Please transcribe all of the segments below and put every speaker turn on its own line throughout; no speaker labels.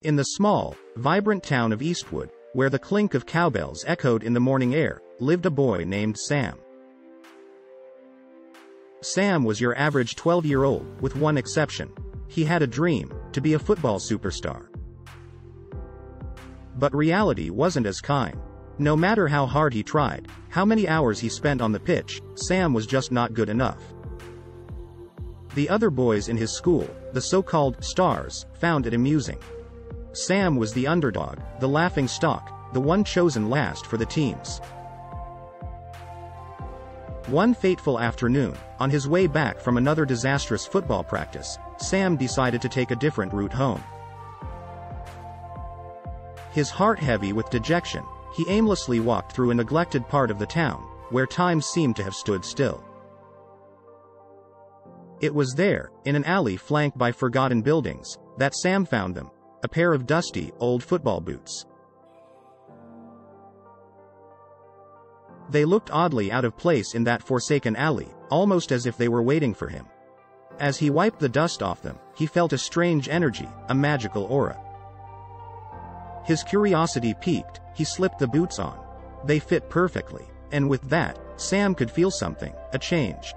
In the small, vibrant town of Eastwood, where the clink of cowbells echoed in the morning air, lived a boy named Sam. Sam was your average 12-year-old, with one exception. He had a dream, to be a football superstar. But reality wasn't as kind. No matter how hard he tried, how many hours he spent on the pitch, Sam was just not good enough. The other boys in his school, the so-called stars, found it amusing. Sam was the underdog, the laughing stock, the one chosen last for the teams. One fateful afternoon, on his way back from another disastrous football practice, Sam decided to take a different route home. His heart heavy with dejection, he aimlessly walked through a neglected part of the town, where time seemed to have stood still. It was there, in an alley flanked by forgotten buildings, that Sam found them, a pair of dusty, old football boots. They looked oddly out of place in that forsaken alley, almost as if they were waiting for him. As he wiped the dust off them, he felt a strange energy, a magical aura. His curiosity piqued, he slipped the boots on. They fit perfectly, and with that, Sam could feel something, a change.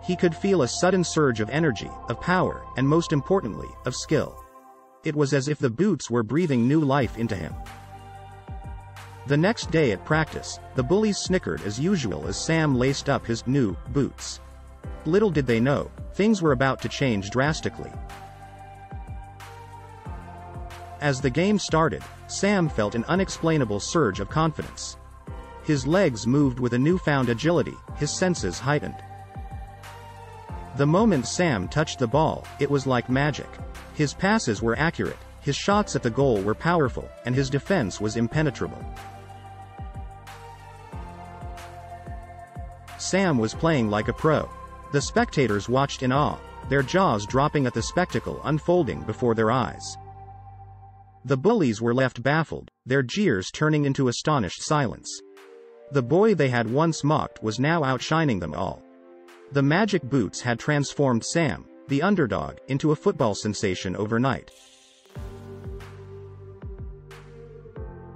He could feel a sudden surge of energy, of power, and most importantly, of skill. It was as if the boots were breathing new life into him. The next day at practice, the bullies snickered as usual as Sam laced up his new boots. Little did they know, things were about to change drastically. As the game started, Sam felt an unexplainable surge of confidence. His legs moved with a newfound agility, his senses heightened. The moment Sam touched the ball, it was like magic. His passes were accurate, his shots at the goal were powerful, and his defense was impenetrable. Sam was playing like a pro. The spectators watched in awe, their jaws dropping at the spectacle unfolding before their eyes. The bullies were left baffled, their jeers turning into astonished silence. The boy they had once mocked was now outshining them all. The magic boots had transformed Sam, the underdog, into a football sensation overnight.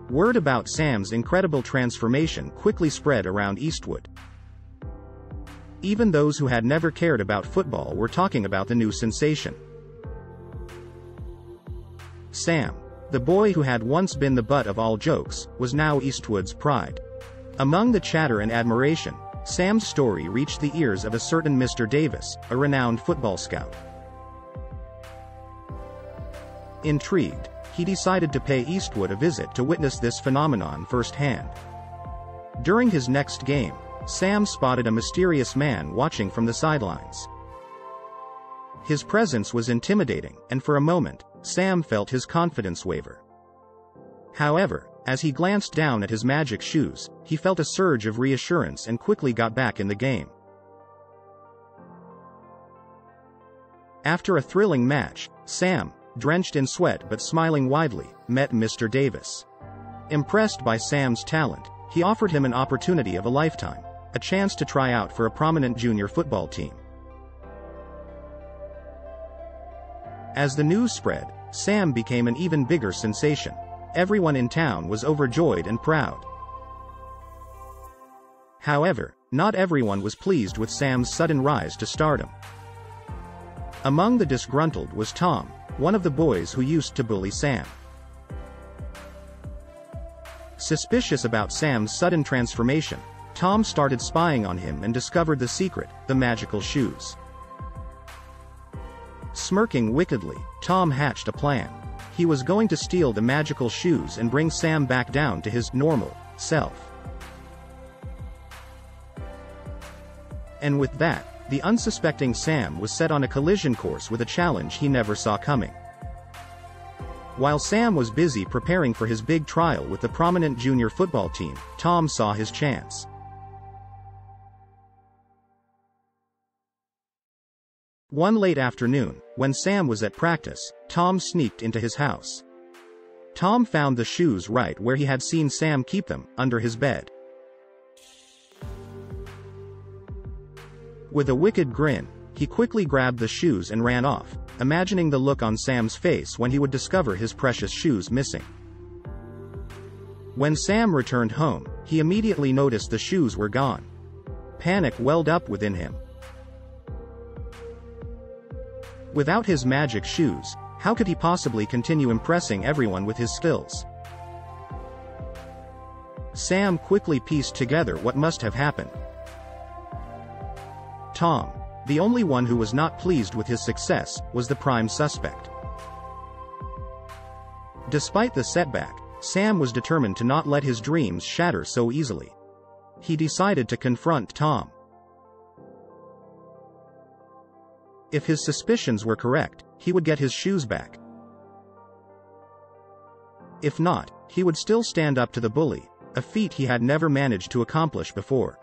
Word about Sam's incredible transformation quickly spread around Eastwood. Even those who had never cared about football were talking about the new sensation. Sam, the boy who had once been the butt of all jokes, was now Eastwood's pride. Among the chatter and admiration, Sam's story reached the ears of a certain Mr. Davis, a renowned football scout. Intrigued, he decided to pay Eastwood a visit to witness this phenomenon firsthand. During his next game, Sam spotted a mysterious man watching from the sidelines. His presence was intimidating, and for a moment, Sam felt his confidence waver. However, as he glanced down at his magic shoes, he felt a surge of reassurance and quickly got back in the game. After a thrilling match, Sam, drenched in sweat but smiling widely, met Mr. Davis. Impressed by Sam's talent, he offered him an opportunity of a lifetime, a chance to try out for a prominent junior football team. As the news spread, Sam became an even bigger sensation. Everyone in town was overjoyed and proud. However, not everyone was pleased with Sam's sudden rise to stardom. Among the disgruntled was Tom, one of the boys who used to bully Sam. Suspicious about Sam's sudden transformation, Tom started spying on him and discovered the secret, the magical shoes. Smirking wickedly, Tom hatched a plan. He was going to steal the magical shoes and bring Sam back down to his normal self. And with that, the unsuspecting Sam was set on a collision course with a challenge he never saw coming. While Sam was busy preparing for his big trial with the prominent junior football team, Tom saw his chance. One late afternoon, when Sam was at practice, Tom sneaked into his house. Tom found the shoes right where he had seen Sam keep them, under his bed. With a wicked grin, He quickly grabbed the shoes and ran off, imagining the look on Sam's face when he would discover his precious shoes missing. When Sam returned home, he immediately noticed the shoes were gone. Panic welled up within him. Without his magic shoes, how could he possibly continue impressing everyone with his skills? Sam quickly pieced together what must have happened. Tom, the only one who was not pleased with his success, was the prime suspect. Despite the setback, Sam was determined to not let his dreams shatter so easily. He decided to confront Tom. If his suspicions were correct, he would get his shoes back. If not, he would still stand up to the bully, a feat he had never managed to accomplish before.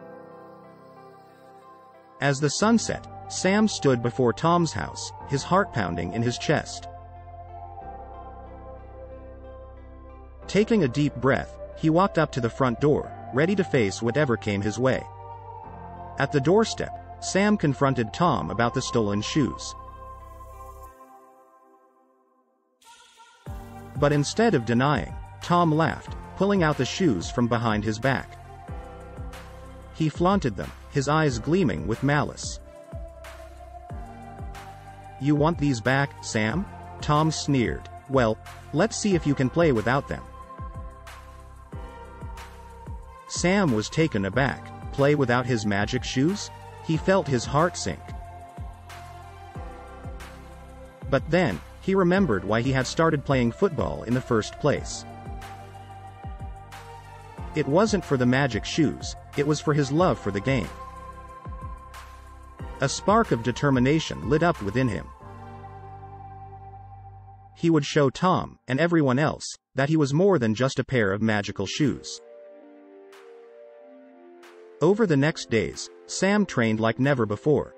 As the sun set, Sam stood before Tom's house, his heart pounding in his chest. Taking a deep breath, he walked up to the front door, ready to face whatever came his way. At the doorstep, Sam confronted Tom about the stolen shoes. But instead of denying, Tom laughed, pulling out the shoes from behind his back. He flaunted them, his eyes gleaming with malice. "You want these back, Sam?" Tom sneered. "Well, let's see if you can play without them." Sam was taken aback. Play without his magic shoes? He felt his heart sink. But then, he remembered why he had started playing football in the first place. It wasn't for the magic shoes, it was for his love for the game. A spark of determination lit up within him. He would show Tom, and everyone else, that he was more than just a pair of magical shoes. Over the next days, Sam trained like never before.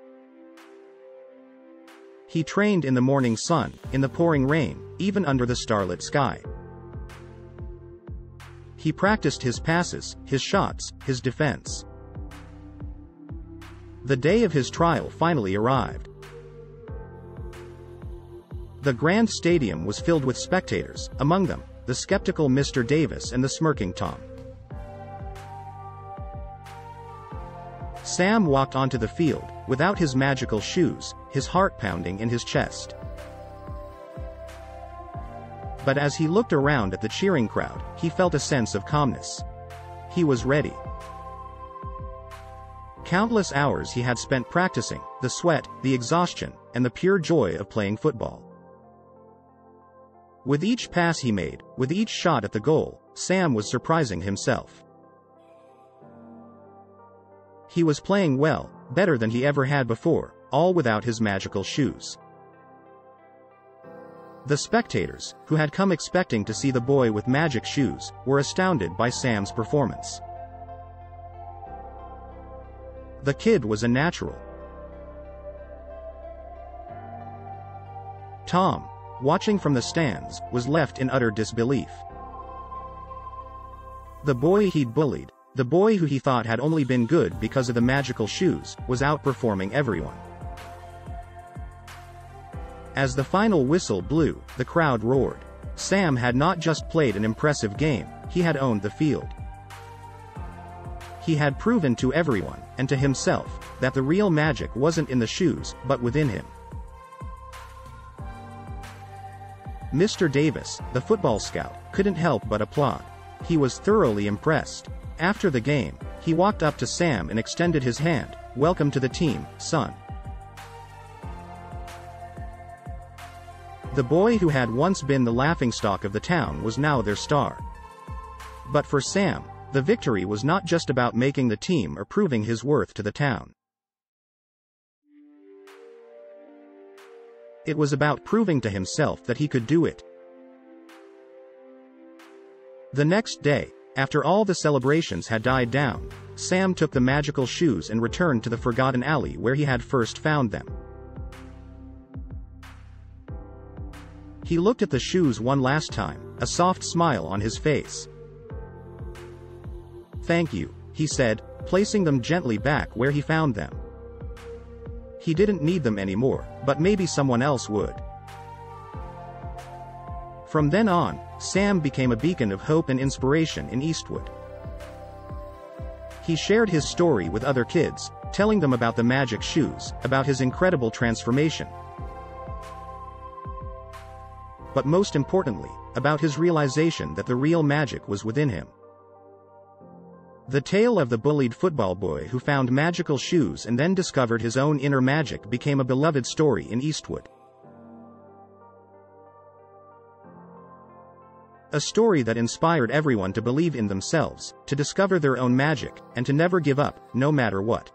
He trained in the morning sun, in the pouring rain, even under the starlit sky. He practiced his passes, his shots, his defense. The day of his trial finally arrived. The grand stadium was filled with spectators, among them, the skeptical Mr. Davis and the smirking Tom. Sam walked onto the field, without his magical shoes, his heart pounding in his chest. But as he looked around at the cheering crowd, he felt a sense of calmness. He was ready. Countless hours he had spent practicing, the sweat, the exhaustion, and the pure joy of playing football. With each pass he made, with each shot at the goal, Sam was surprising himself. He was playing well, better than he ever had before, all without his magical shoes. The spectators, who had come expecting to see the boy with magic shoes, were astounded by Sam's performance. The kid was a natural. Tom, watching from the stands, was left in utter disbelief. The boy he'd bullied, the boy who he thought had only been good because of the magical shoes, was outperforming everyone. As the final whistle blew, the crowd roared. Sam had not just played an impressive game, he had owned the field. He had proven to everyone, and to himself, that the real magic wasn't in the shoes, but within him. Mr. Davis, the football scout, couldn't help but applaud. He was thoroughly impressed. After the game, he walked up to Sam and extended his hand. "Welcome to the team, son." The boy who had once been the laughingstock of the town was now their star. But for Sam, the victory was not just about making the team or proving his worth to the town. It was about proving to himself that he could do it. The next day, after all the celebrations had died down, Sam took the magical shoes and returned to the forgotten alley where he had first found them. He looked at the shoes one last time, a soft smile on his face. "Thank you," he said, placing them gently back where he found them. He didn't need them anymore, but maybe someone else would. From then on, Sam became a beacon of hope and inspiration in Eastwood. He shared his story with other kids, telling them about the magic shoes, about his incredible transformation, but most importantly, about his realization that the real magic was within him. The tale of the bullied football boy who found magical shoes and then discovered his own inner magic became a beloved story in Eastwood. A story that inspired everyone to believe in themselves, to discover their own magic, and to never give up, no matter what.